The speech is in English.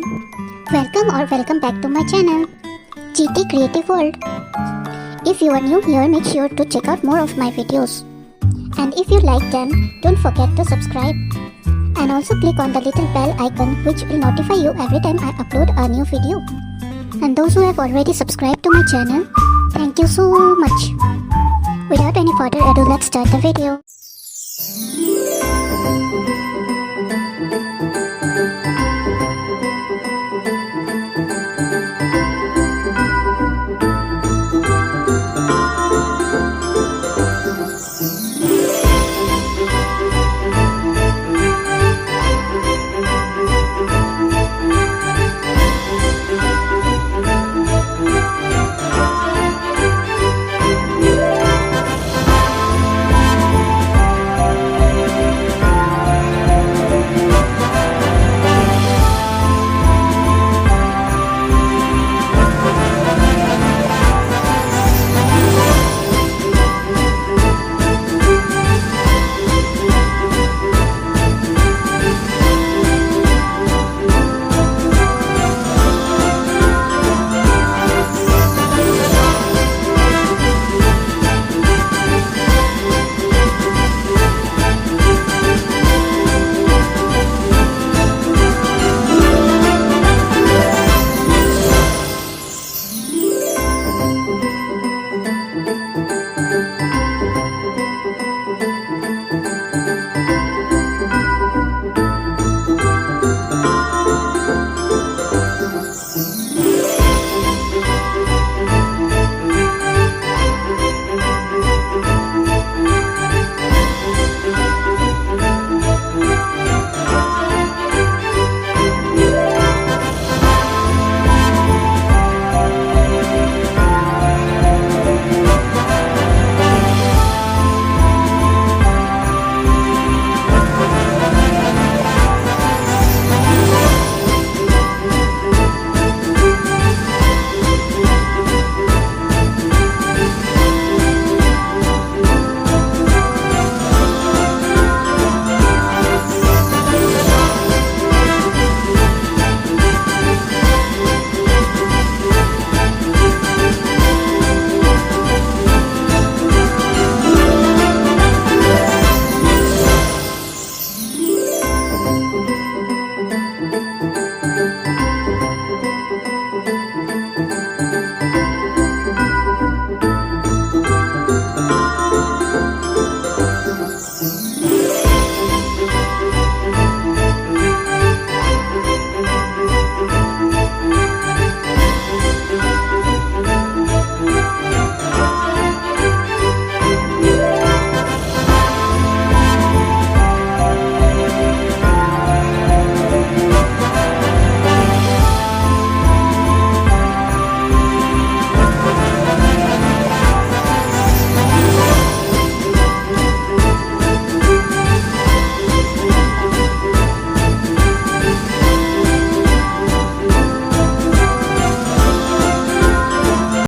everyone, welcome back to my channel, GT Creative World. If you are new here, make sure to check out more of my videos. And if you like them, don't forget to subscribe. And also click on the little bell icon which will notify you every time I upload a new video. And those who have already subscribed to my channel, thank you so much. Without any further ado, let's start the video.